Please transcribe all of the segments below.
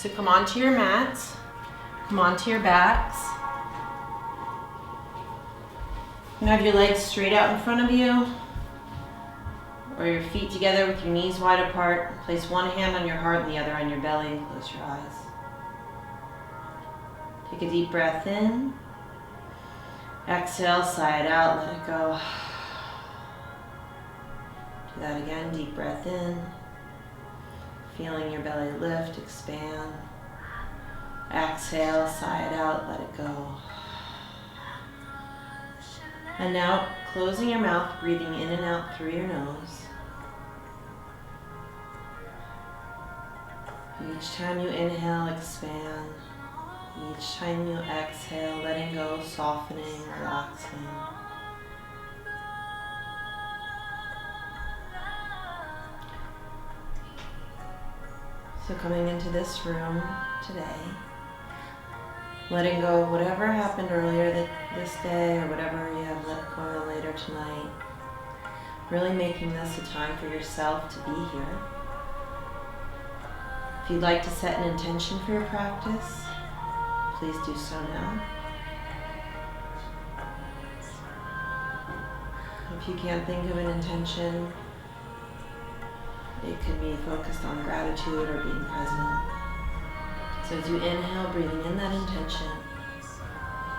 So come onto your mats, come onto your backs. You can have your legs straight out in front of you, or your feet together with your knees wide apart. Place one hand on your heart and the other on your belly and close your eyes. Take a deep breath in. Exhale, sigh it out, let it go. Do that again, deep breath in. Feeling your belly lift, expand. Exhale, sigh it out, let it go. And now, closing your mouth, breathing in and out through your nose. Each time you inhale, expand. Each time you exhale, letting go, softening, relaxing. So coming into this room today, letting go of whatever happened earlier this day or whatever you have going on later tonight. Really making this a time for yourself to be here. If you'd like to set an intention for your practice, please do so now. If you can't think of an intention, it could be focused on gratitude or being present. So as you inhale, breathing in that intention,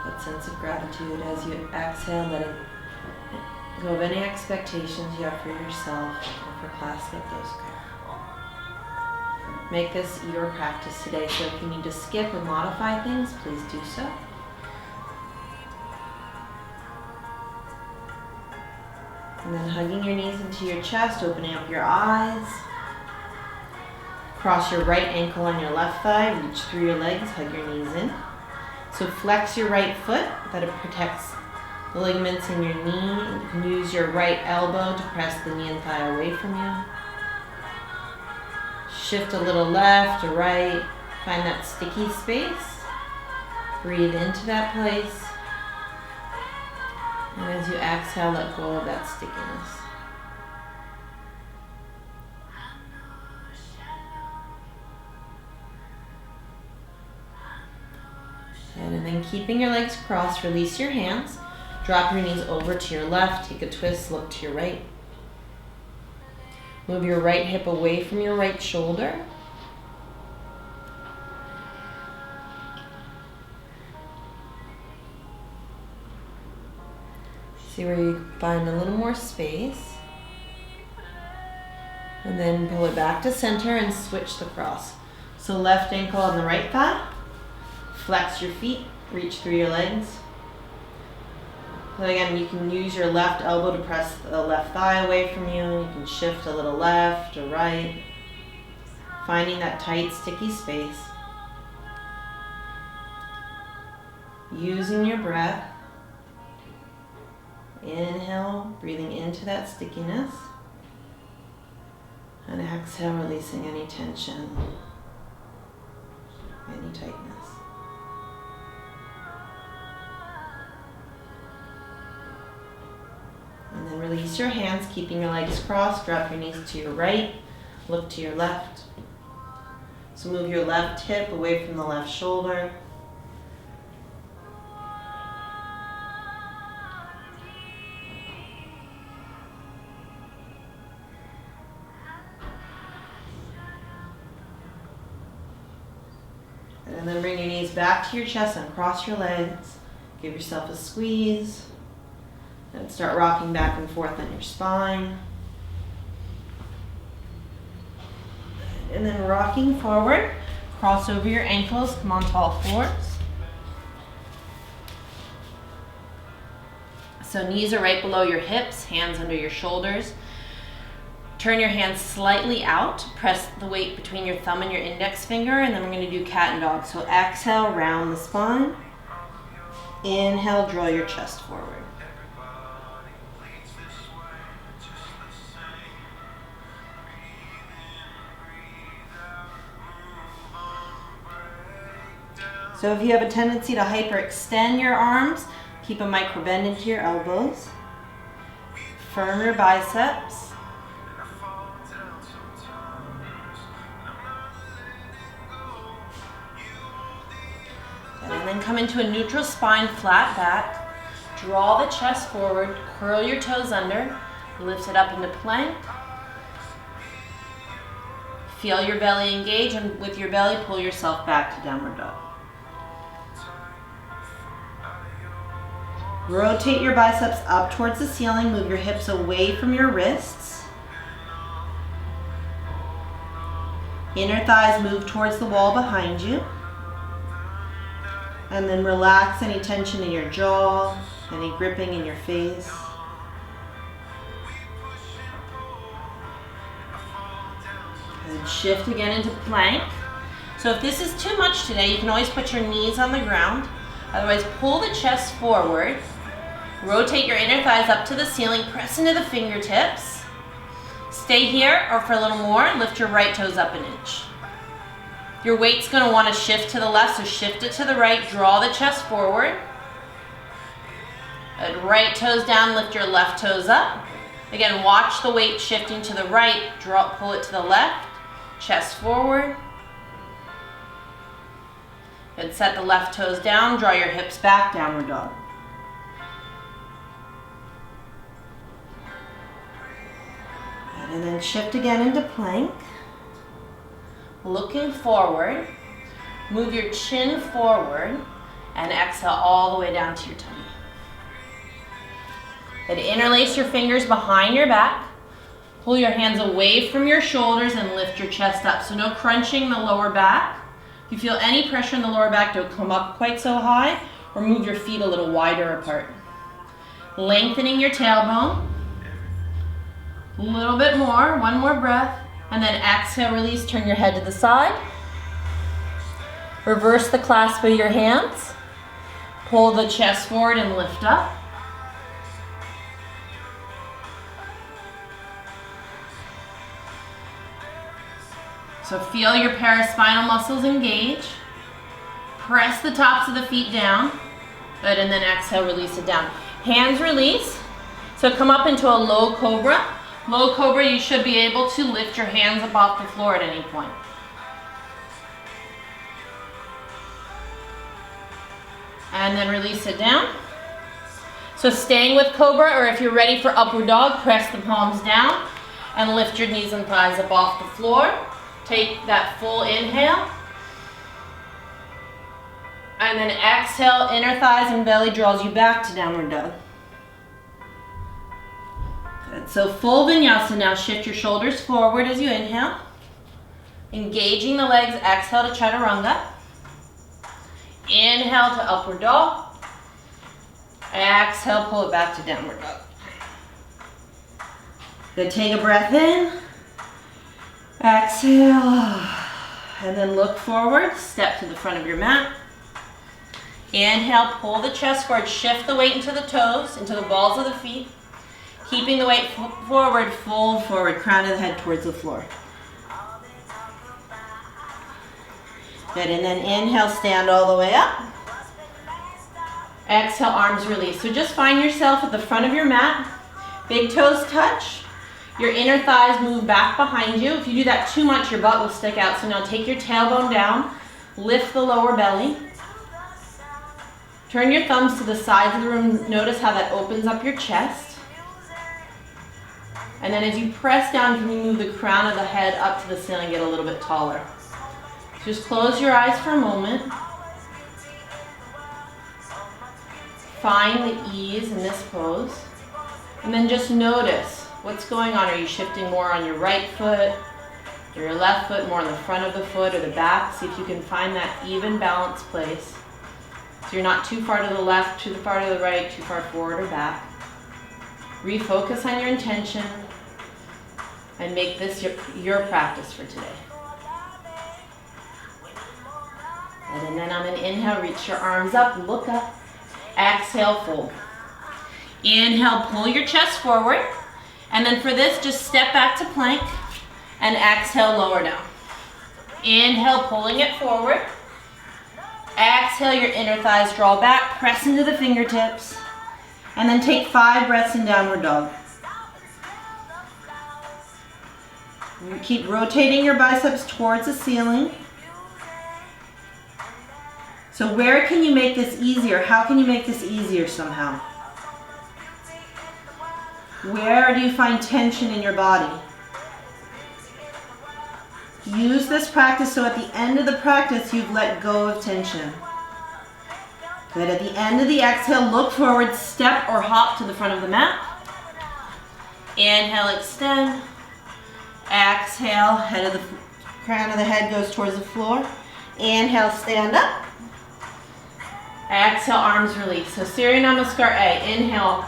that sense of gratitude. As you exhale, letting go of any expectations you have for yourself or for class, let those go. Make this your practice today, so if you need to skip or modify things, please do so. And then hugging your knees into your chest, opening up your eyes. Cross your right ankle on your left thigh, reach through your legs, hug your knees in. So flex your right foot, that it protects the ligaments in your knee. You can use your right elbow to press the knee and thigh away from you. Shift a little left or right. Find that sticky space. Breathe into that place. And as you exhale, let go of that stickiness. And then keeping your legs crossed, release your hands. Drop your knees over to your left. Take a twist, look to your right. Move your right hip away from your right shoulder. See where you find a little more space. And then pull it back to center and switch the cross. So left ankle on the right thigh. Flex your feet, reach through your legs. And again, you can use your left elbow to press the left thigh away from you. You can shift a little left or right, finding that tight, sticky space. Using your breath. Inhale, breathing into that stickiness. And exhale, releasing any tension, any tightness. And then release your hands, keeping your legs crossed. Drop your knees to your right. Look to your left. So move your left hip away from the left shoulder. And then bring your knees back to your chest and cross your legs. Give yourself a squeeze. And start rocking back and forth on your spine. And then rocking forward. Cross over your ankles. Come onto all fours. So knees are right below your hips. Hands under your shoulders. Turn your hands slightly out. Press the weight between your thumb and your index finger. And then we're going to do cat and dog. So exhale, round the spine. Inhale, draw your chest forward. So if you have a tendency to hyperextend your arms, keep a micro bend into your elbows. Firm your biceps. And then come into a neutral spine, flat back. Draw the chest forward, curl your toes under, lift it up into plank. Feel your belly engage, and with your belly, pull yourself back to downward dog. Rotate your biceps up towards the ceiling, move your hips away from your wrists. Inner thighs move towards the wall behind you. And then relax any tension in your jaw, any gripping in your face. And shift again into plank. So if this is too much today, you can always put your knees on the ground. Otherwise, pull the chest forward. Rotate your inner thighs up to the ceiling. Press into the fingertips. Stay here, or for a little more, lift your right toes up an inch. Your weight's going to want to shift to the left, so shift it to the right. Draw the chest forward. Right toes down, lift your left toes up. Again, watch the weight shifting to the right. Pull it to the left. Chest forward. Good. Set the left toes down. Draw your hips back. Downward dog. And then shift again into plank. Looking forward. Move your chin forward. And exhale all the way down to your tummy. And interlace your fingers behind your back. Pull your hands away from your shoulders and lift your chest up. So no crunching the lower back. If you feel any pressure in the lower back, don't come up quite so high, or move your feet a little wider apart. Lengthening your tailbone. A little bit more, one more breath. And then exhale, release, turn your head to the side. Reverse the clasp of your hands. Pull the chest forward and lift up. So feel your paraspinal muscles engage. Press the tops of the feet down. Good, and then exhale, release it down. Hands release. So come up into a low cobra. Low cobra, you should be able to lift your hands up off the floor at any point. And then release it down. So staying with cobra, or if you're ready for upward dog, press the palms down and lift your knees and thighs up off the floor. Take that full inhale. And then exhale, inner thighs and belly draws you back to downward dog. Good. So full vinyasa now. Shift your shoulders forward as you inhale. Engaging the legs, exhale to chaturanga. Inhale to upward dog. Exhale, pull it back to downward dog. Good, take a breath in. Exhale. And then look forward, step to the front of your mat. Inhale, pull the chest forward, shift the weight into the toes, into the balls of the feet. Keeping the weight forward, fold forward, crown of the head towards the floor. Good, and then inhale, stand all the way up. Exhale, arms release. So just find yourself at the front of your mat. Big toes touch. Your inner thighs move back behind you. If you do that too much, your butt will stick out. So now take your tailbone down, lift the lower belly. Turn your thumbs to the sides of the room. Notice how that opens up your chest. And then as you press down, can you move the crown of the head up to the ceiling, get a little bit taller. So just close your eyes for a moment. Find the ease in this pose. And then just notice what's going on. Are you shifting more on your right foot, or your left foot, more on the front of the foot or the back? See if you can find that even balanced place. So you're not too far to the left, too far to the right, too far forward or back. Refocus on your intention and make this your practice for today. And then on an inhale, reach your arms up, look up. Exhale, fold. Inhale, pull your chest forward. And then for this, just step back to plank and exhale, lower down. Inhale, pulling it forward. Exhale, your inner thighs draw back, press into the fingertips. And then take 5 breaths in downward dog. You keep rotating your biceps towards the ceiling. So where can you make this easier? How can you make this easier somehow? Where do you find tension in your body? Use this practice so at the end of the practice you've let go of tension. Good. At the end of the exhale, look forward, step or hop to the front of the mat. Inhale, extend. Exhale, crown of the head goes towards the floor. Inhale, stand up. Exhale, arms release. So Surya Namaskar A. Inhale.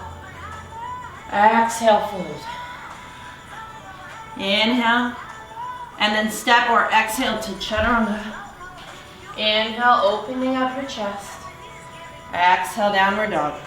Exhale, fold. Inhale. And then step or exhale to Chaturanga. Inhale, opening up your chest. Exhale, downward dog.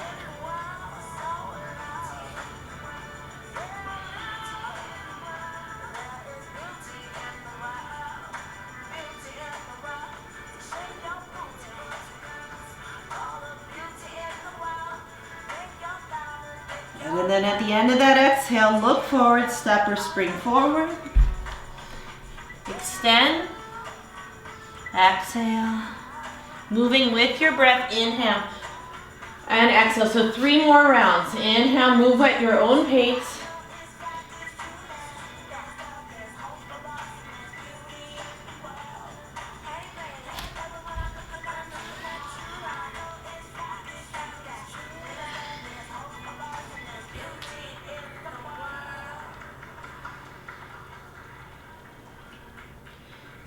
And then at the end of that exhale, look forward, step or spring forward. Extend. Exhale. Moving with your breath, inhale and exhale. So 3 more rounds. Inhale, move at your own pace.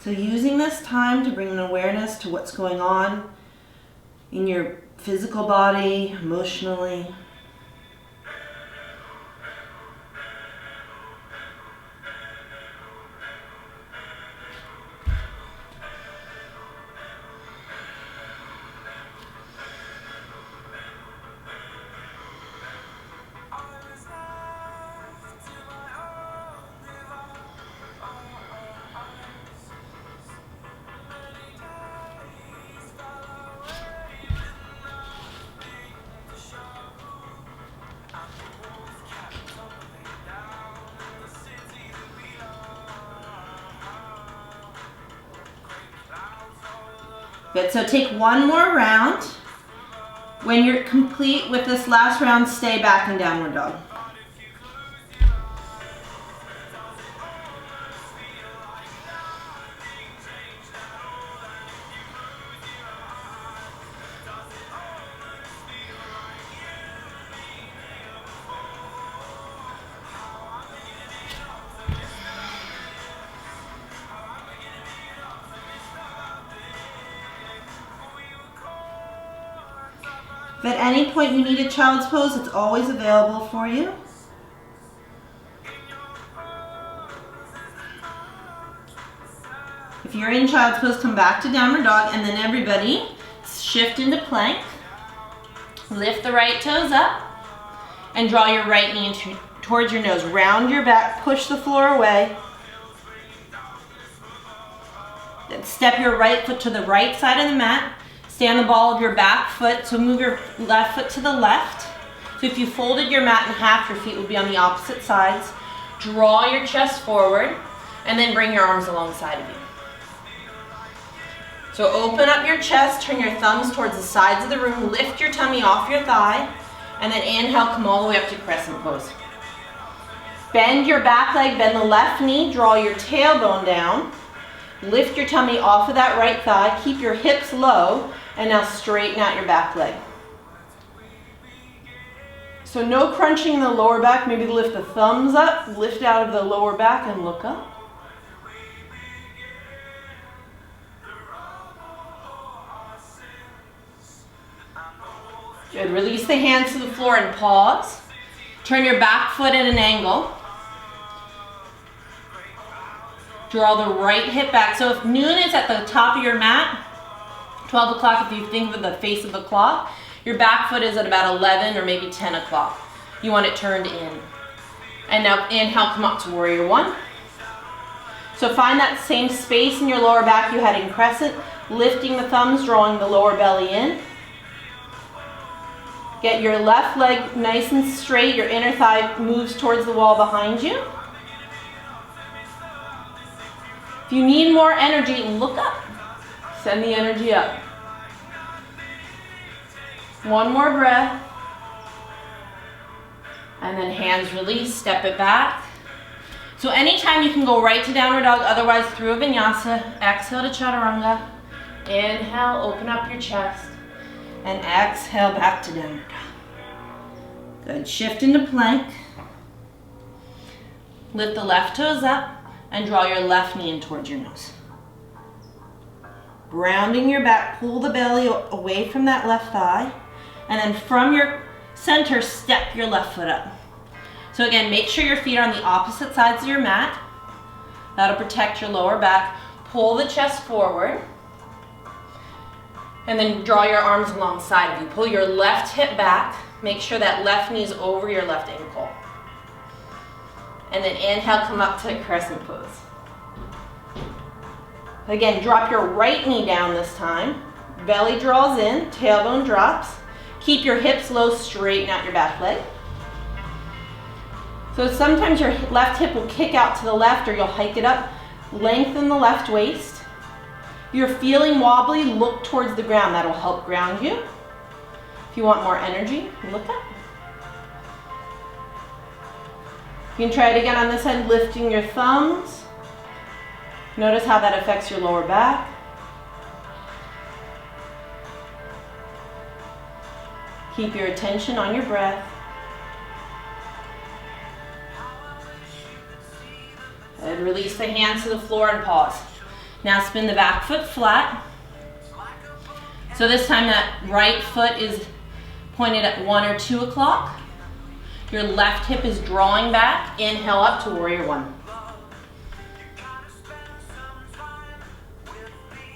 So using this time to bring an awareness to what's going on in your physical body, emotionally. Good, so take one more round. When you're complete with this last round, stay back in downward dog. If at any point you need a child's pose, it's always available for you. If you're in child's pose, come back to downward dog, and then everybody shift into plank. Lift the right toes up and draw your right knee towards your nose. Round your back, push the floor away. Then step your right foot to the right side of the mat. Stand the ball of your back foot, so move your left foot to the left. So if you folded your mat in half, your feet would be on the opposite sides. Draw your chest forward, and then bring your arms alongside of you. So open up your chest, turn your thumbs towards the sides of the room, lift your tummy off your thigh, and then inhale, come all the way up to crescent pose. Bend your back leg, bend the left knee, draw your tailbone down. Lift your tummy off of that right thigh, keep your hips low, and now straighten out your back leg. So no crunching in the lower back, maybe lift the thumbs up, lift out of the lower back and look up. Good, release the hands to the floor and pause. Turn your back foot at an angle. Draw the right hip back. So if noon is at the top of your mat, 12 o'clock if you think of the face of the clock, your back foot is at about 11 or maybe 10 o'clock. You want it turned in. And now inhale, come up to warrior one. So find that same space in your lower back you had in crescent, lifting the thumbs, drawing the lower belly in. Get your left leg nice and straight, your inner thigh moves towards the wall behind you. If you need more energy, look up. Send the energy up. One more breath. And then hands release, step it back. So anytime you can go right to downward dog, otherwise through a vinyasa. Exhale to chaturanga. Inhale, open up your chest. And exhale back to downward dog. Good, shift into plank. Lift the left toes up and draw your left knee in towards your nose. Rounding your back, pull the belly away from that left thigh. And then from your center, step your left foot up. So again, make sure your feet are on the opposite sides of your mat. That'll protect your lower back. Pull the chest forward. And then draw your arms alongside of you. Pull your left hip back. Make sure that left knee is over your left ankle. And then inhale, come up to crescent pose. Again, drop your right knee down this time. Belly draws in, tailbone drops. Keep your hips low, straighten out your back leg. So sometimes your left hip will kick out to the left or you'll hike it up. Lengthen the left waist. If you're feeling wobbly, look towards the ground. That'll help ground you. If you want more energy, look up. You can try it again on this side, lifting your thumbs. Notice how that affects your lower back. Keep your attention on your breath. And release the hands to the floor and pause. Now spin the back foot flat. So this time that right foot is pointed at 1 or 2 o'clock. Your left hip is drawing back. Inhale up to warrior one.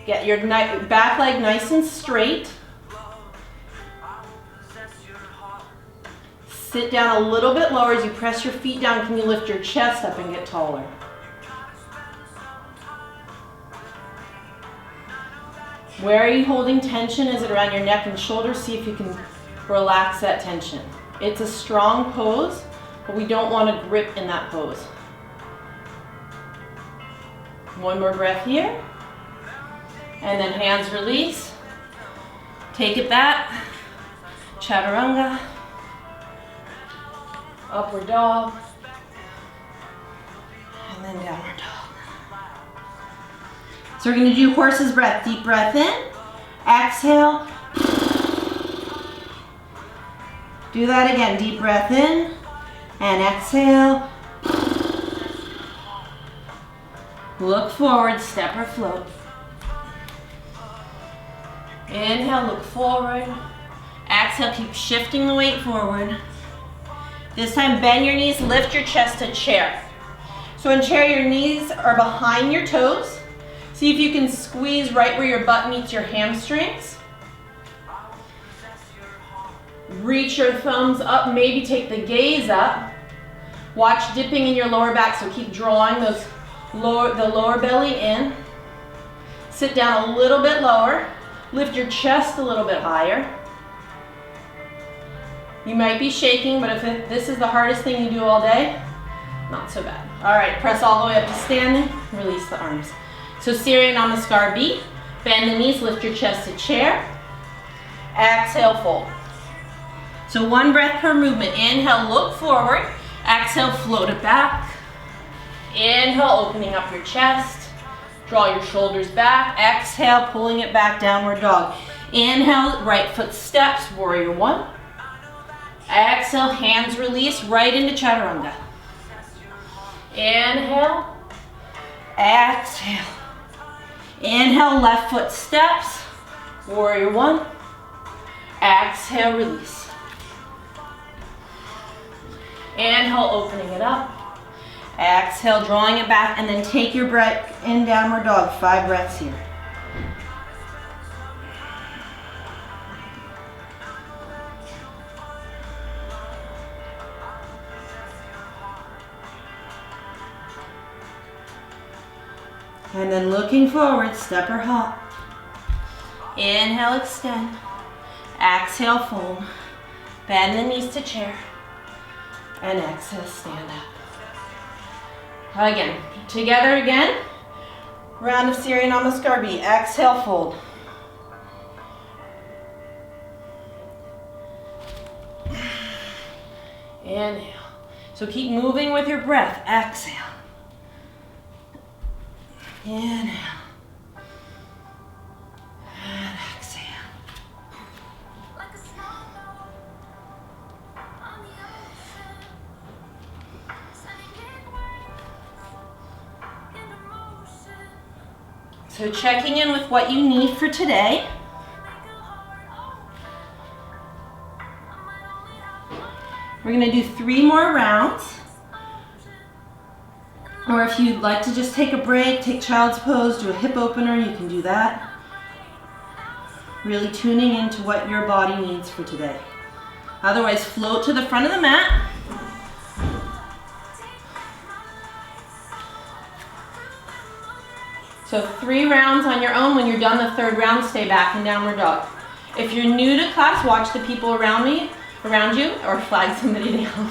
Get your back leg nice and straight. Sit down a little bit lower as you press your feet down. Can you lift your chest up and get taller? Where are you holding tension? Is it around your neck and shoulders? See if you can relax that tension. It's a strong pose, but we don't want to grip in that pose. One more breath here. And then hands release. Take it back. Chaturanga. Upward dog. And then downward dog. So we're going to do horse's breath. Deep breath in. Exhale. Do that again. Deep breath in. And exhale. Look forward. Step or float. Inhale, look forward. Exhale, keep shifting the weight forward. This time, bend your knees, lift your chest to chair. So in chair, your knees are behind your toes. See if you can squeeze right where your butt meets your hamstrings. Reach your thumbs up, maybe take the gaze up. Watch dipping in your lower back, so keep drawing the lower belly in. Sit down a little bit lower. Lift your chest a little bit higher. You might be shaking, but if this is the hardest thing you do all day, not so bad. All right, press all the way up to standing. Release the arms. So Surya Namaskar B. Bend the knees, lift your chest to chair. Exhale, fold. So one breath per movement. Inhale, look forward. Exhale, float it back. Inhale, opening up your chest. Draw your shoulders back. Exhale, pulling it back, downward dog. Inhale, right foot steps, warrior one. Exhale, hands release, right into chaturanga. Inhale. Exhale. Inhale, left foot steps, warrior one. Exhale, release. Inhale, opening it up. Exhale, drawing it back, and then take your breath in downward dog. 5 breaths here. And then looking forward, step or hop. Inhale, extend. Exhale, fold. Bend the knees to chair. And exhale, stand up. Again, together again. Round of Surya Namaskar B. Exhale, fold. Inhale. So keep moving with your breath. Exhale. Inhale. And exhale. So checking in with what you need for today. We're gonna do 3 more rounds. Or if you'd like to just take a break, take child's pose, do a hip opener, you can do that. Really tuning into what your body needs for today. Otherwise, float to the front of the mat. So 3 rounds on your own. When you're done the 3rd round, stay back in downward dog. If you're new to class, watch the people around you, or flag somebody down.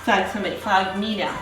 Flag me down.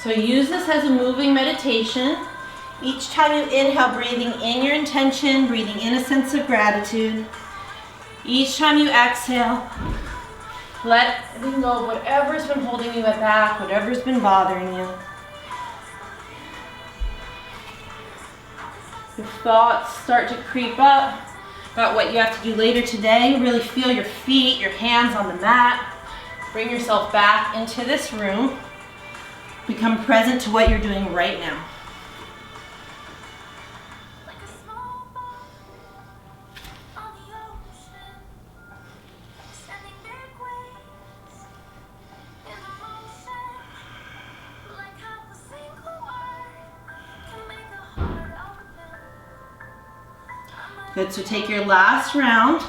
So use this as a moving meditation. Each time you inhale, breathing in your intention, breathing in a sense of gratitude. Each time you exhale, letting go of whatever's been holding you back, whatever's been bothering you. If thoughts start to creep up about what you have to do later today, really feel your feet, your hands on the mat. Bring yourself back into this room. Become present to what you're doing right now. Good, so take your last round,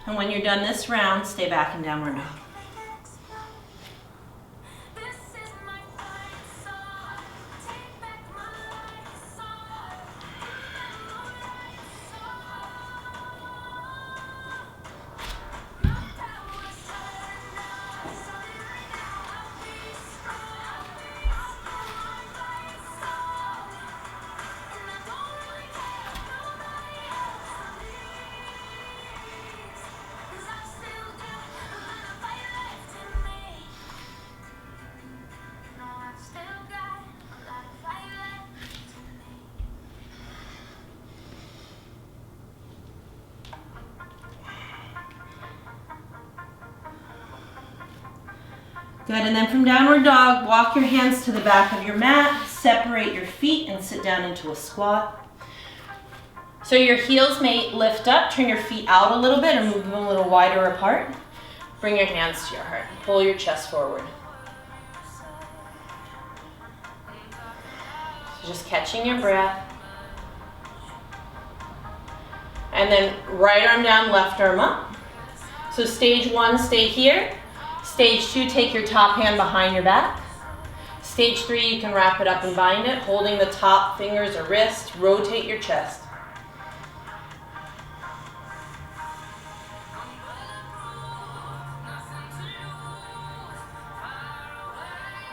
and when you're done this round, stay back in downward dog. Good, and then from downward dog, walk your hands to the back of your mat, separate your feet and sit down into a squat. So your heels may lift up, turn your feet out a little bit or move them a little wider apart. Bring your hands to your heart, pull your chest forward. So just catching your breath. And then right arm down, left arm up. So stage 1, stay here. Stage 2, take your top hand behind your back. Stage 3, you can wrap it up and bind it, holding the top fingers or wrist, rotate your chest.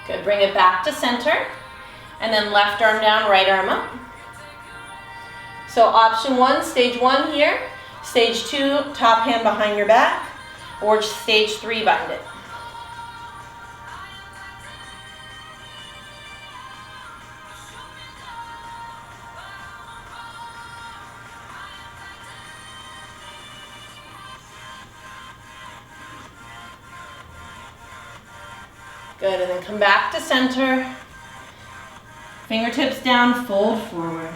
Good, bring it back to center, and then left arm down, right arm up. So option 1, stage 1 here. Stage 2, top hand behind your back, or stage 3, bind it. Good, and then come back to center. Fingertips down, fold forward.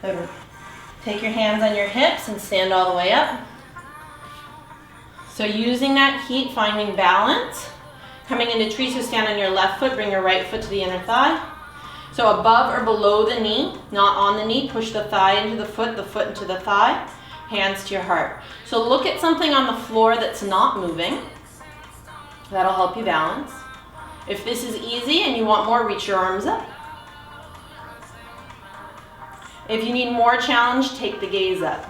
Good. Take your hands on your hips and stand all the way up. So using that heat, finding balance. Coming into tree, so stand on your left foot, bring your right foot to the inner thigh. So above or below the knee, not on the knee, push the thigh into the foot into the thigh, hands to your heart. So look at something on the floor that's not moving. That'll help you balance. If this is easy and you want more, reach your arms up. If you need more challenge, take the gaze up.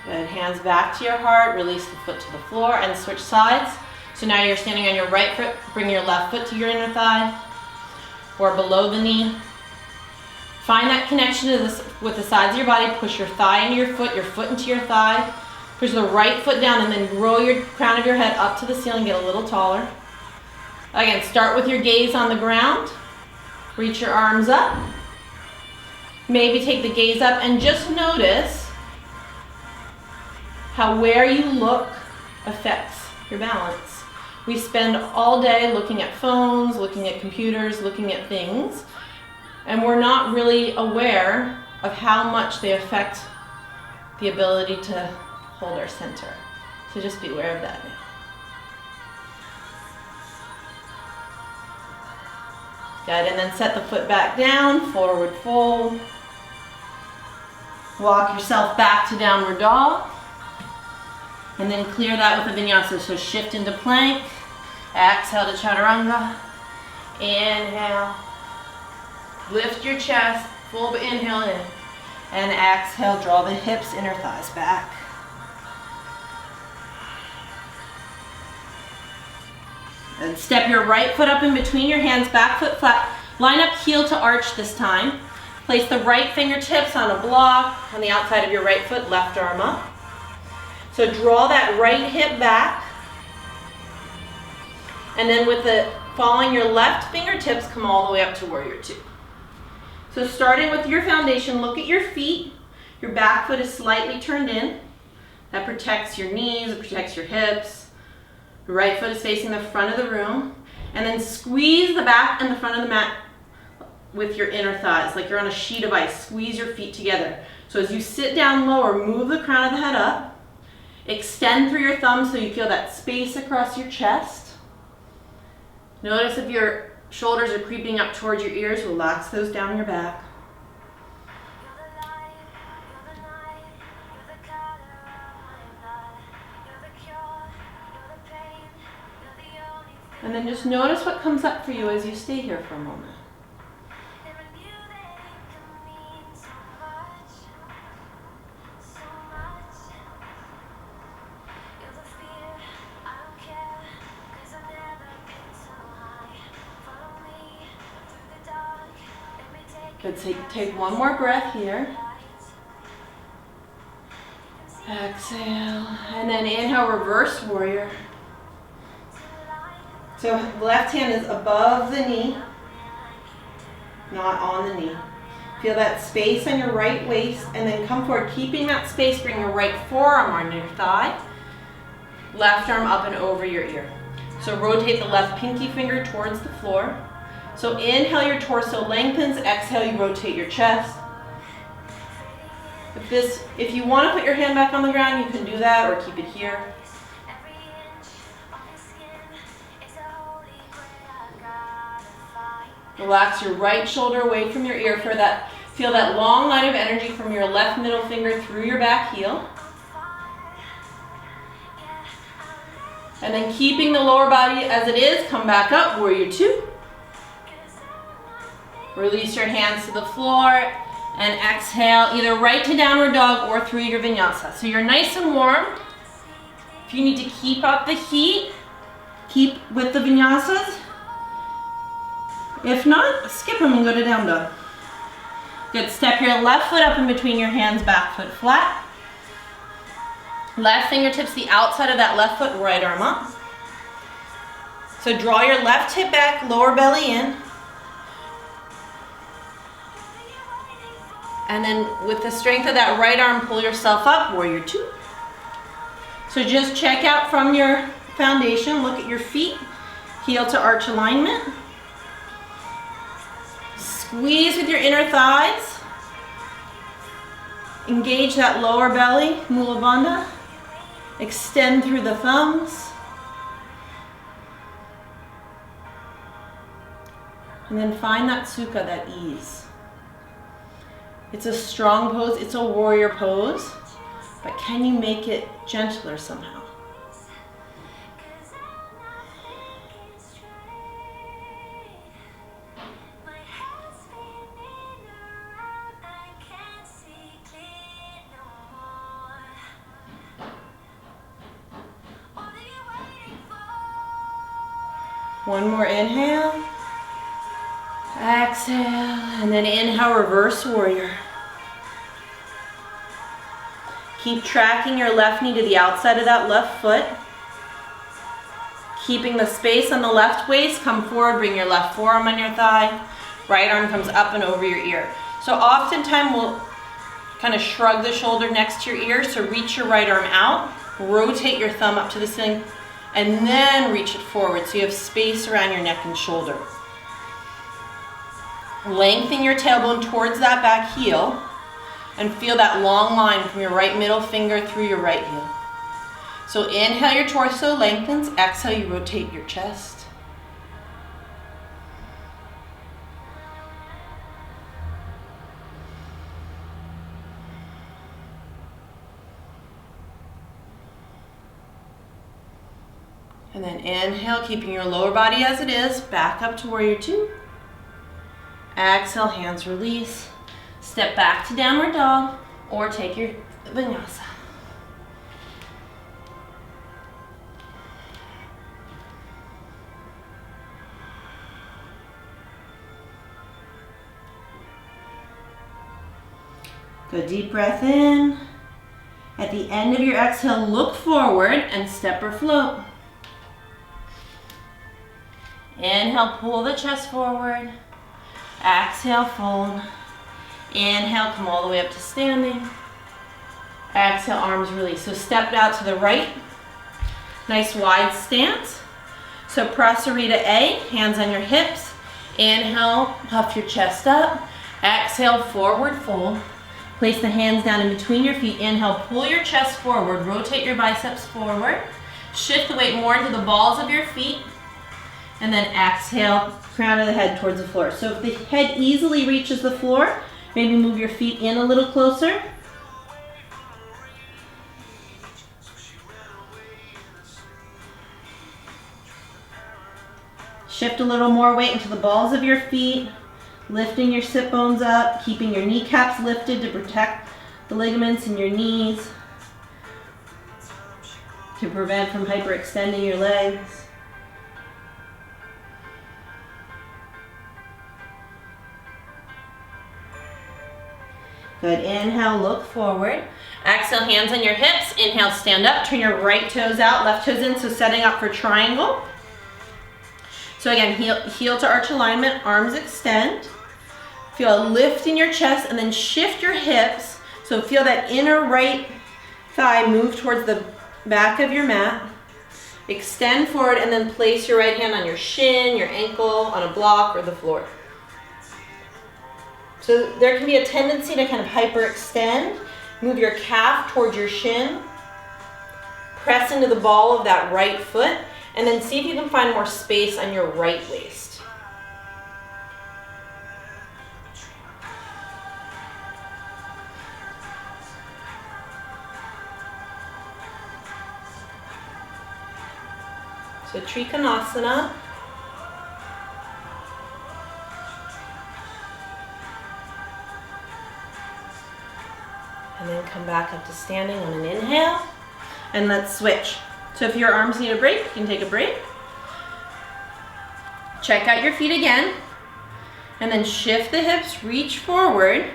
Good, hands back to your heart, release the foot to the floor and switch sides. So now you're standing on your right foot, bring your left foot to your inner thigh or below the knee. Find that connection to this with the sides of your body. Push your thigh into your foot into your thigh. Push the right foot down and then grow your crown of your head up to the ceiling, get a little taller. Again, start with your gaze on the ground. Reach your arms up. Maybe take the gaze up and just notice how where you look affects your balance. We spend all day looking at phones, looking at computers, looking at things, and we're not really aware of how much they affect the ability to hold our center. So just be aware of that now. Good, and then set the foot back down, forward fold. Walk yourself back to downward dog. And then clear that with a vinyasa. So shift into plank. Exhale to chaturanga. Inhale. Lift your chest. Full inhale in. And exhale, draw the hips, inner thighs back. And step your right foot up in between your hands, back foot flat. Line up heel to arch this time. Place the right fingertips on a block on the outside of your right foot, left arm up. So draw that right hip back. And then with following your left fingertips, come all the way up to warrior two. So starting with your foundation, look at your feet. Your back foot is slightly turned in. That protects your knees, it protects your hips. Your right foot is facing the front of the room. And then squeeze the back and the front of the mat with your inner thighs, like you're on a sheet of ice. Squeeze your feet together. So as you sit down lower, move the crown of the head up. Extend through your thumbs so you feel that space across your chest. Notice if your shoulders are creeping up towards your ears, relax those down your back. And then just notice what comes up for you as you stay here for a moment. Good, take one more breath here. Exhale, and then inhale, reverse warrior. So the left hand is above the knee, not on the knee. Feel that space on your right waist, and then come forward, keeping that space, bring your right forearm on your thigh, left arm up and over your ear. So rotate the left pinky finger towards the floor. So inhale, your torso lengthens. Exhale, you rotate your chest. If you want to put your hand back on the ground, you can do that or keep it here. Relax your right shoulder away from your ear. Feel that long line of energy from your left middle finger through your back heel. And then keeping the lower body as it is, come back up, warrior two. Release your hands to the floor and exhale either right to downward dog or through your vinyasa. So you're nice and warm. If you need to keep up the heat, keep with the vinyasas. If not, skip them and go to down dog. Good, step your left foot up in between your hands, back foot flat. Left fingertips the outside of that left foot, right arm up. So draw your left hip back, lower belly in. And then with the strength of that right arm, pull yourself up, warrior two. So just check out from your foundation, look at your feet, heel to arch alignment. Squeeze with your inner thighs. Engage that lower belly, Mula Bandha. Extend through the thumbs. And then find that sukha, that ease. It's a strong pose, it's a warrior pose, but can you make it gentler somehow? One more inhale. Exhale, and then inhale, reverse warrior. Keep tracking your left knee to the outside of that left foot. Keeping the space on the left waist, come forward, bring your left forearm on your thigh. Right arm comes up and over your ear. So oftentimes we'll kind of shrug the shoulder next to your ear, so reach your right arm out, rotate your thumb up to the ceiling, and then reach it forward so you have space around your neck and shoulder. Lengthen your tailbone towards that back heel and feel that long line from your right middle finger through your right heel. So inhale, your torso lengthens. Exhale, you rotate your chest. And then inhale, keeping your lower body as it is, back up to warrior two. Exhale, hands release. Step back to downward dog or take your vinyasa. Good deep breath in. At the end of your exhale, look forward and step or float. Inhale, pull the chest forward. Exhale, fold. Inhale, come all the way up to standing. Exhale, arms release. So step out to the right. Nice wide stance. So Prasarita A, hands on your hips. Inhale, puff your chest up. Exhale, forward fold. Place the hands down in between your feet. Inhale, pull your chest forward. Rotate your biceps forward. Shift the weight more into the balls of your feet. And then exhale, crown of the head towards the floor. So if the head easily reaches the floor, maybe move your feet in a little closer. Shift a little more weight into the balls of your feet, lifting your sit bones up, keeping your kneecaps lifted to protect the ligaments in your knees, to prevent from hyperextending your legs. Good, inhale, look forward. Exhale, hands on your hips. Inhale, stand up, turn your right toes out, left toes in, so setting up for triangle. So again, heel to arch alignment, arms extend. Feel a lift in your chest and then shift your hips. So feel that inner right thigh move towards the back of your mat. Extend forward and then place your right hand on your shin, your ankle, on a block or the floor. So there can be a tendency to kind of hyperextend. Move your calf towards your shin. Press into the ball of that right foot. And then see if you can find more space on your right waist. So Trikonasana. And then come back up to standing on an inhale. And let's switch. So if your arms need a break, you can take a break. Check out your feet again. And then shift the hips, reach forward,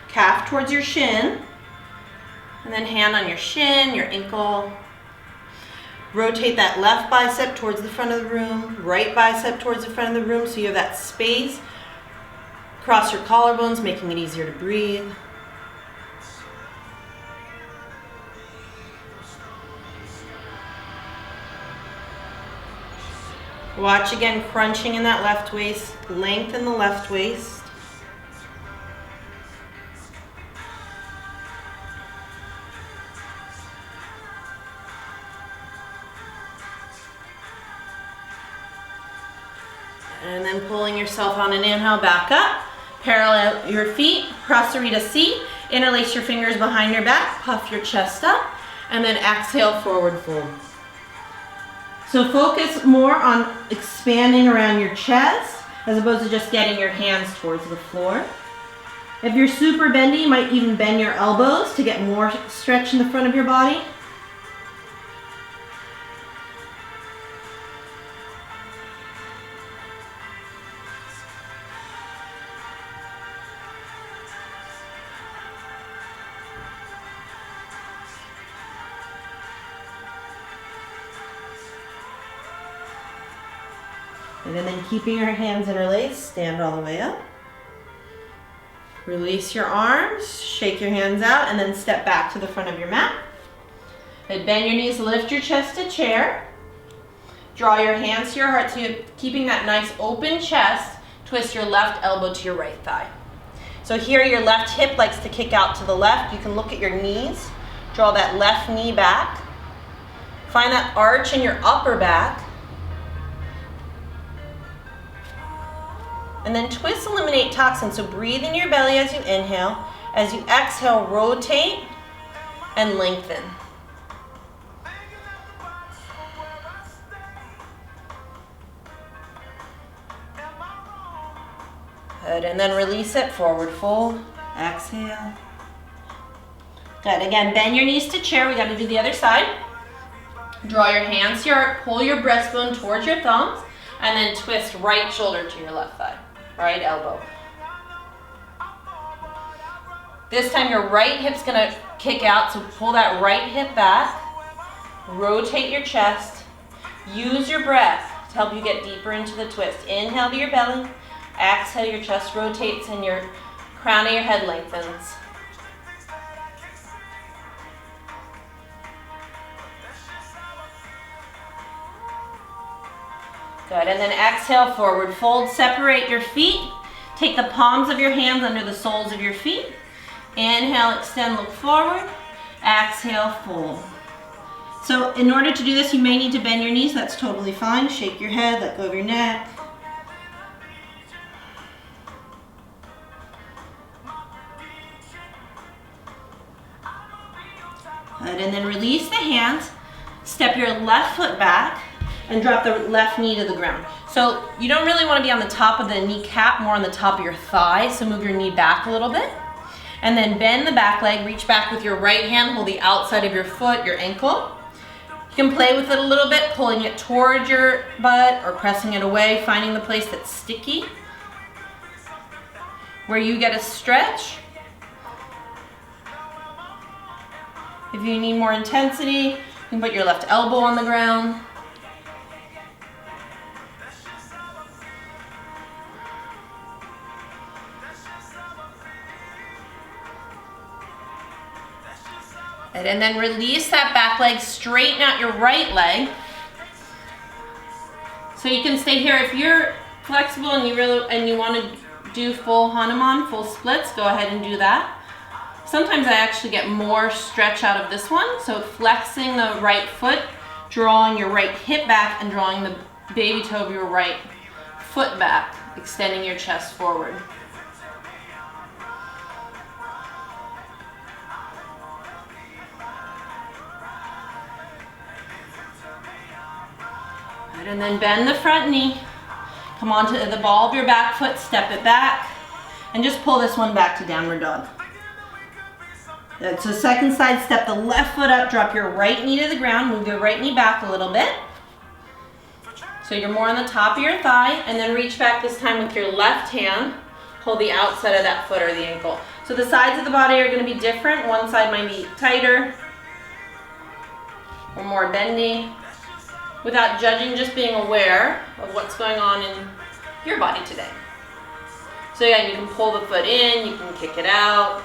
calf towards your shin. And then hand on your shin, your ankle. Rotate that left bicep towards the front of the room, right bicep towards the front of the room so you have that space. Cross your collarbones, making it easier to breathe. Watch again, crunching in that left waist, lengthen the left waist. And then pulling yourself on an inhale, back up. Parallel your feet, Prasarita C. Interlace your fingers behind your back, puff your chest up, and then exhale, forward fold. So focus more on expanding around your chest as opposed to just getting your hands towards the floor. If you're super bendy, you might even bend your elbows to get more stretch in the front of your body. And then keeping your hands interlaced, stand all the way up. Release your arms, shake your hands out, and then step back to the front of your mat. Then bend your knees, lift your chest to chair. Draw your hands to your heart, so you're keeping that nice open chest. Twist your left elbow to your right thigh. So here your left hip likes to kick out to the left. You can look at your knees. Draw that left knee back. Find that arch in your upper back. And then twist, eliminate toxins. So breathe in your belly as you inhale. As you exhale, rotate and lengthen. Good, and then release it, forward fold, exhale. Good, again, bend your knees to chair. We gotta do the other side. Draw your hands to your heart, pull your breastbone towards your thumbs, and then twist right shoulder to your left thigh. Right elbow. This time your right hip's gonna kick out, so pull that right hip back, rotate your chest, use your breath to help you get deeper into the twist. Inhale to your belly, exhale, your chest rotates and your crown of your head lengthens. Good, and then exhale, forward fold, separate your feet. Take the palms of your hands under the soles of your feet. Inhale, extend, look forward. Exhale, fold. So in order to do this, you may need to bend your knees. That's totally fine. Shake your head, let go of your neck. Good, and then release the hands. Step your left foot back and drop the left knee to the ground. So you don't really want to be on the top of the kneecap, more on the top of your thigh, so move your knee back a little bit. And then bend the back leg, reach back with your right hand, hold the outside of your foot, your ankle. You can play with it a little bit, pulling it towards your butt or pressing it away, finding the place that's sticky, where you get a stretch. If you need more intensity, you can put your left elbow on the ground. And then release that back leg, straighten out your right leg. So you can stay here. If you're flexible and you want to do full Hanuman, full splits, go ahead and do that. Sometimes I actually get more stretch out of this one. So flexing the right foot, drawing your right hip back and drawing the baby toe of your right foot back, extending your chest forward. And then bend the front knee, come onto the ball of your back foot, step it back, and just pull this one back to downward dog. Good. So second side, step the left foot up, drop your right knee to the ground, move your right knee back a little bit. So you're more on the top of your thigh, and then reach back this time with your left hand, hold the outside of that foot or the ankle. So the sides of the body are going to be different. One side might be tighter or more bendy. Without judging, just being aware of what's going on in your body today. So again, you can pull the foot in, you can kick it out,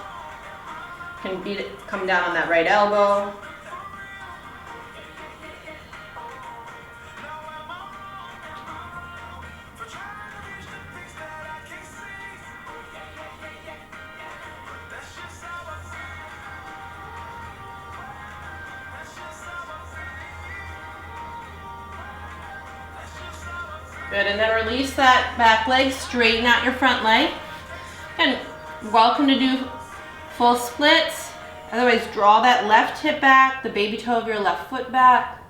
you can beat it, come down on that right elbow. Good, and then release that back leg, straighten out your front leg. And welcome to do full splits. Otherwise, draw that left hip back, the baby toe of your left foot back.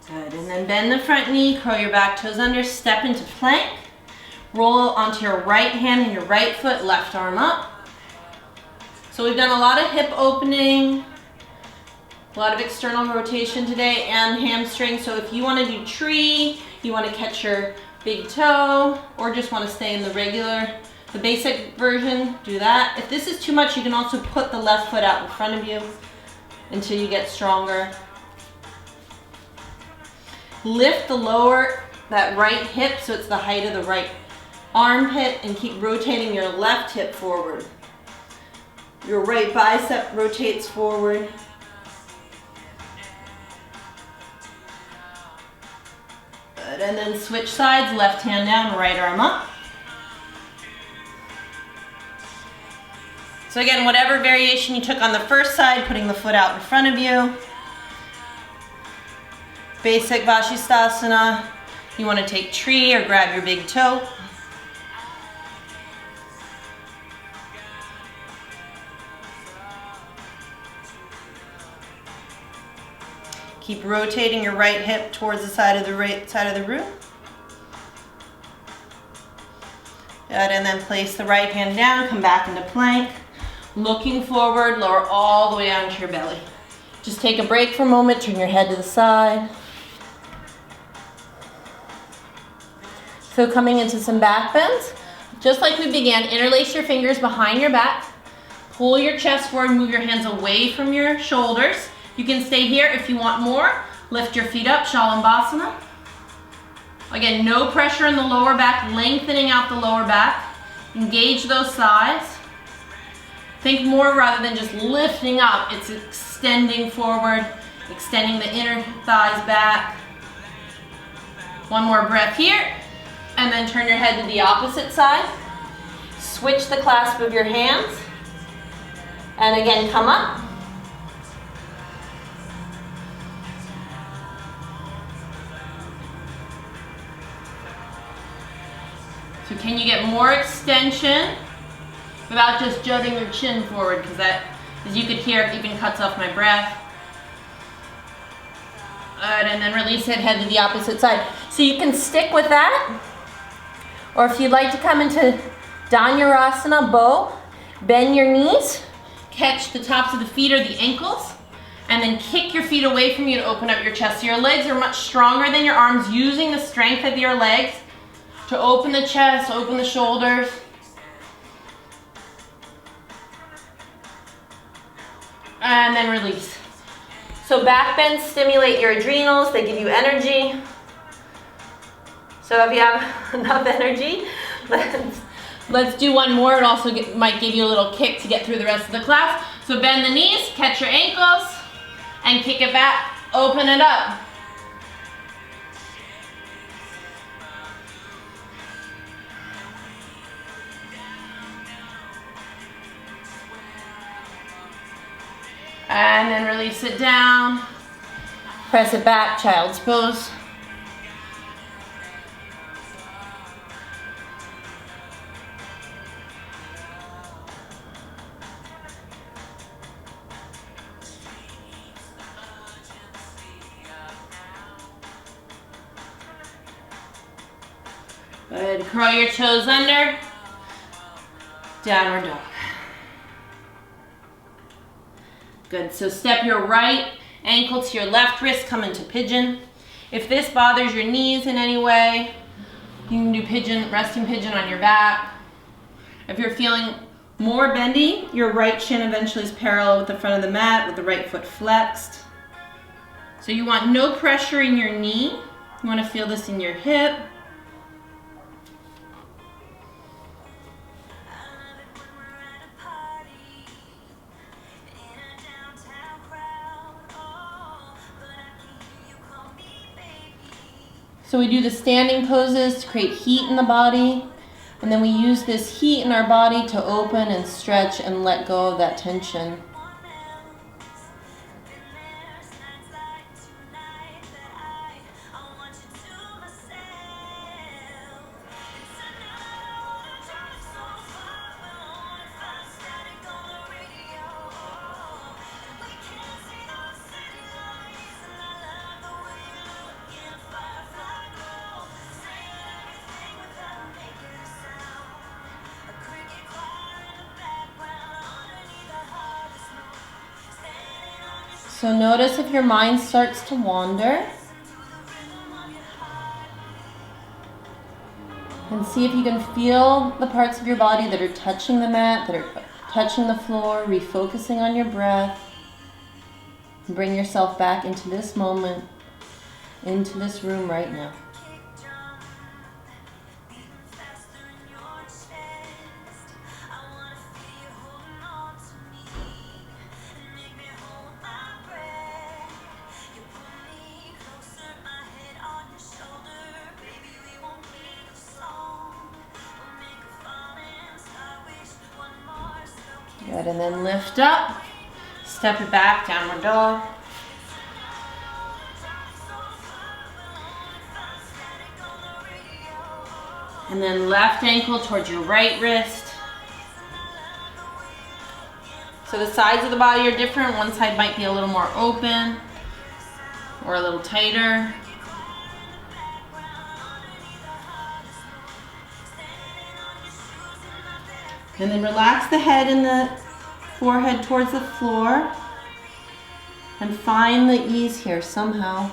Good, and then bend the front knee, curl your back toes under, step into plank. Roll onto your right hand and your right foot, left arm up. So we've done a lot of hip opening, a lot of external rotation today and hamstring. So if you want to do tree, you want to catch your big toe, or just want to stay in the basic version, do that. If this is too much, you can also put the left foot out in front of you until you get stronger. Lift the lower, that right hip so it's the height of the right armpit, and keep rotating your left hip forward. Your right bicep rotates forward. Good, and then switch sides, left hand down, right arm up. So again, whatever variation you took on the first side, putting the foot out in front of you. Basic Vashisthasana. You want to take tree or grab your big toe. Keep rotating your right hip towards the side of the right side of the room. Good, and then place the right hand down, come back into plank. Looking forward, lower all the way down to your belly. Just take a break for a moment, turn your head to the side. So coming into some back bends, just like we began, interlace your fingers behind your back, pull your chest forward, move your hands away from your shoulders. You can stay here if you want more. Lift your feet up, Shalambhasana. Again, no pressure in the lower back, lengthening out the lower back. Engage those thighs. Think more rather than just lifting up, it's extending forward, extending the inner thighs back. One more breath here. And then turn your head to the opposite side. Switch the clasp of your hands. And again, come up. So can you get more extension without just jutting your chin forward? Because that, as you could hear, it even cuts off my breath. Good, and then release it, head to the opposite side. So you can stick with that. Or if you'd like to come into Dhanurasana, bow, bend your knees, catch the tops of the feet or the ankles, and then kick your feet away from you to open up your chest. So your legs are much stronger than your arms, using the strength of your legs to open the chest, open the shoulders. And then release. So back bends stimulate your adrenals, they give you energy. So if you have enough energy, let's do one more. It also might give you a little kick to get through the rest of the class. So bend the knees, catch your ankles, and kick it back, open it up. And then release it down. Press it back, child's pose. Good, curl your toes under, downward dog. Good, so step your right ankle to your left wrist, come into pigeon. If this bothers your knees in any way, you can do pigeon, resting pigeon on your back. If you're feeling more bendy, your right shin eventually is parallel with the front of the mat with the right foot flexed. So you want no pressure in your knee. You want to feel this in your hip. So we do the standing poses to create heat in the body, and then we use this heat in our body to open and stretch and let go of that tension. So notice if your mind starts to wander. And see if you can feel the parts of your body that are touching the mat, that are touching the floor, refocusing on your breath. And bring yourself back into this moment, into this room right now. Good, and then lift up, step it back, downward dog. And then left ankle towards your right wrist. So the sides of the body are different. One side might be a little more open or a little tighter. And then relax the head and the forehead towards the floor. And find the ease here somehow.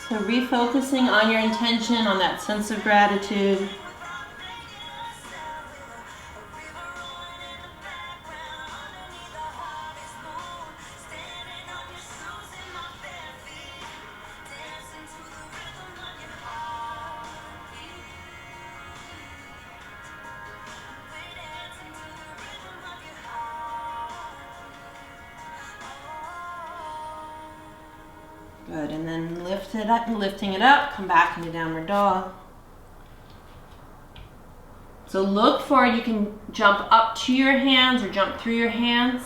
So refocusing on your intention, on that sense of gratitude. Good, and then lift it up, lifting it up, come back into downward dog. So look for it, you can jump up to your hands or jump through your hands.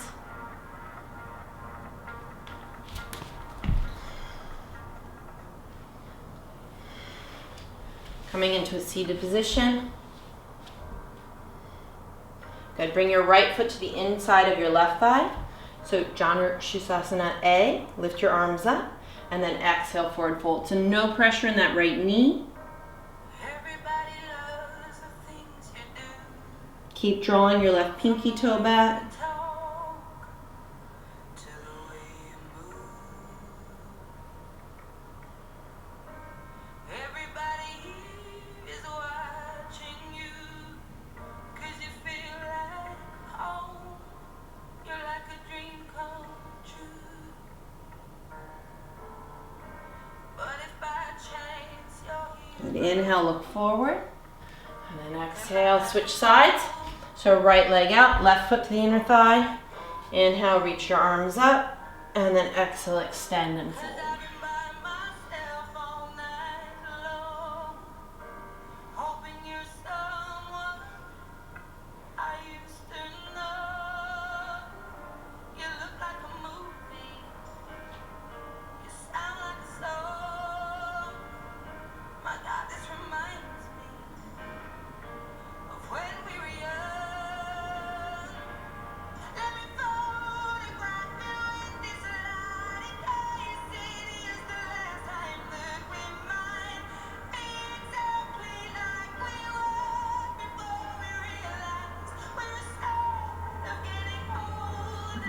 Coming into a seated position. Good, bring your right foot to the inside of your left thigh. So Janu Shusasana A, lift your arms up. And then exhale, forward fold. So no pressure in that right knee. Keep drawing your left pinky toe back. Inhale, look forward, and then exhale, switch sides. So right leg out, left foot to the inner thigh. Inhale, reach your arms up, and then exhale, extend and fold.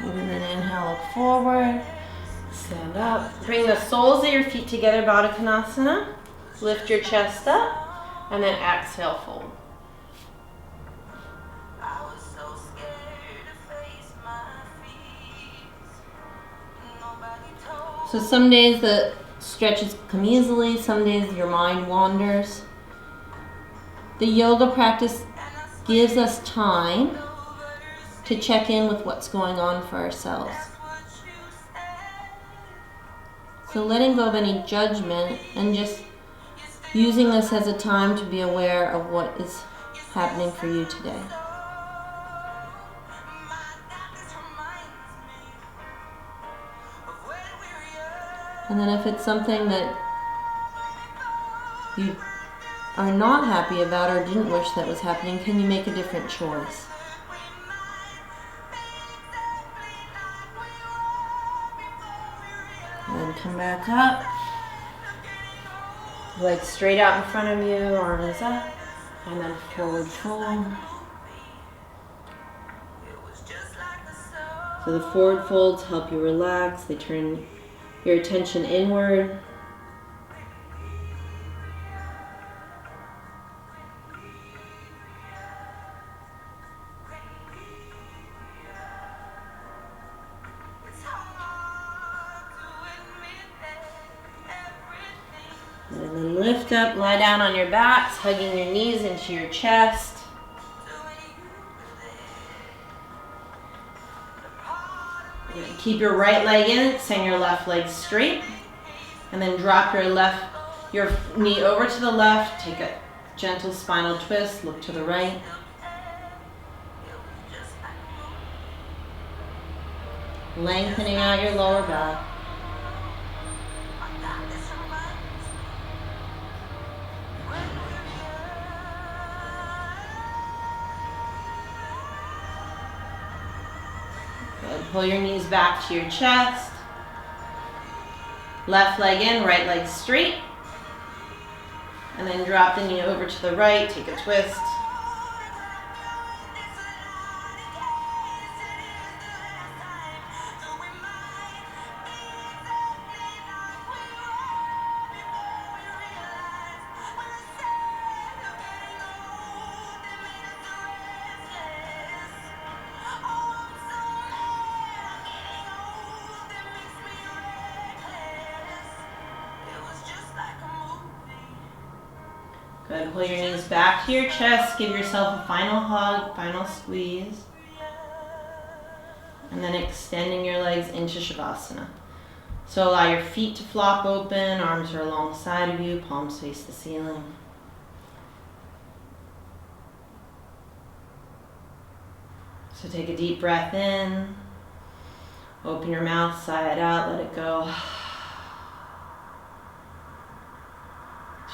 And then inhale, look forward, stand up. Bring the soles of your feet together, Baddha Konasana. Lift your chest up, and then exhale, fold. So some days the stretches come easily, some days your mind wanders. The yoga practice gives us time to check in with what's going on for ourselves. So letting go of any judgment and just using this as a time to be aware of what is happening for you today. And then if it's something that you are not happy about or didn't wish that was happening, can you make a different choice? And then come back up. Legs straight out in front of you, arms up, and then forward fold. So the forward folds help you relax. They turn your attention inward. And then lift up, lie down on your backs, hugging your knees into your chest. Keep your right leg in, send your left leg straight, and then drop your knee over to the left, take a gentle spinal twist, look to the right. Lengthening out your lower back. Pull your knees back to your chest. Left leg in, right leg straight. And then drop the knee over to the right, take a twist. Good. Pull your knees back to your chest. Give yourself a final hug, final squeeze. And then extending your legs into Shavasana. So allow your feet to flop open, arms are alongside of you, palms face the ceiling. So take a deep breath in. Open your mouth, sigh it out, let it go.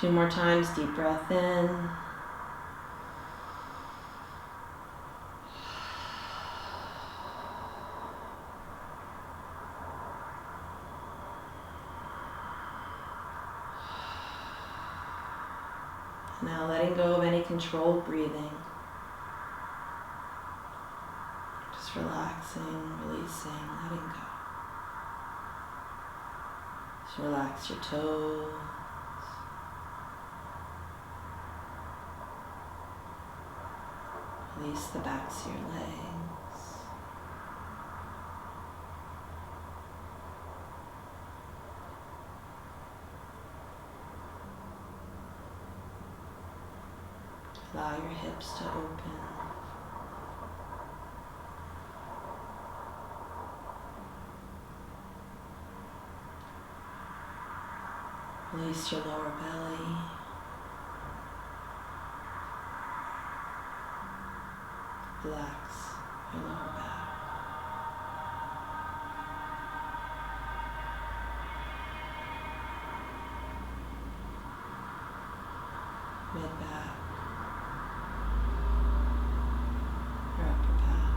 2 more times, deep breath in. Now letting go of any controlled breathing. Just relaxing, releasing, letting go. Just relax your toes. Release the backs of your legs. Allow your hips to open. Release your lower belly. Relax your lower back. Mid-back. Your upper back.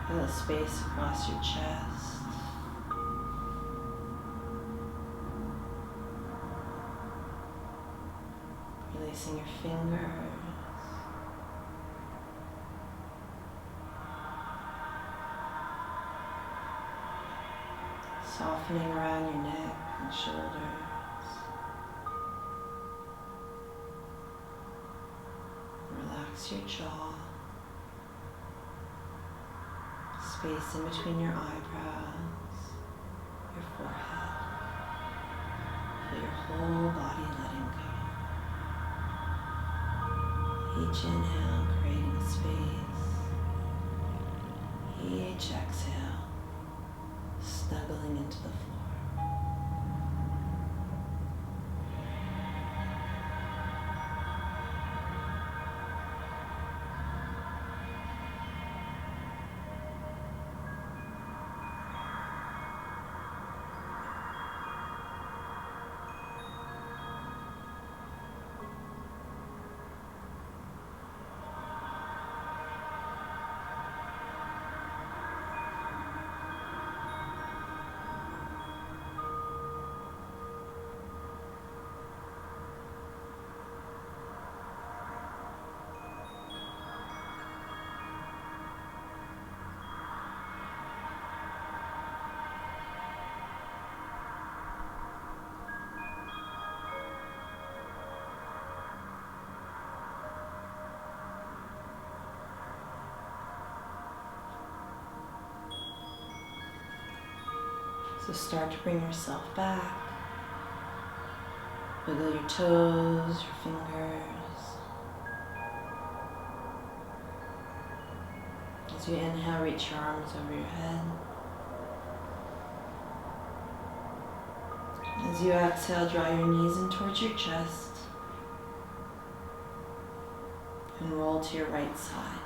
Feel the space across your chest. Releasing your fingers. Softening around your neck and shoulders. Relax your jaw. Space in between your eyebrows, your forehead. Feel your whole body letting go. Each inhale creating a space. Each exhale snuggling into the floor. So start to bring yourself back. Wiggle your toes, your fingers. As you inhale, reach your arms over your head. As you exhale, draw your knees in towards your chest. And roll to your right side.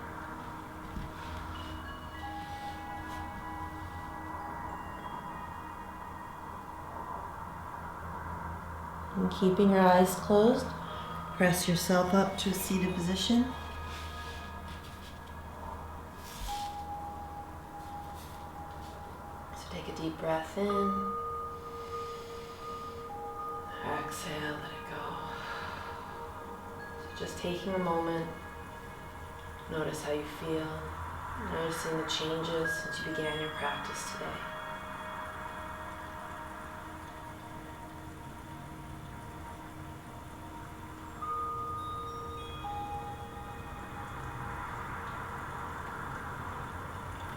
And keeping your eyes closed, press yourself up to a seated position. So take a deep breath in. Exhale, let it go. So just taking a moment, notice how you feel. Noticing the changes since you began your practice today.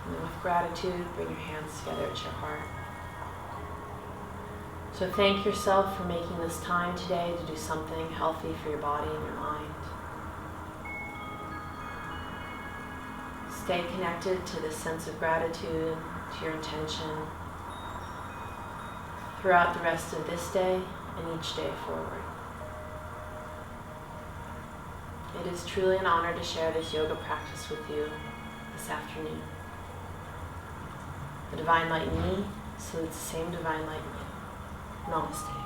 And then with gratitude, bring your hands together at your heart. So thank yourself for making this time today to do something healthy for your body and your mind. Stay connected to this sense of gratitude, to your intention, throughout the rest of this day and each day forward. It is truly an honor to share this yoga practice with you this afternoon. The Divine Light in me salutes the same Divine Light in you. Namaste.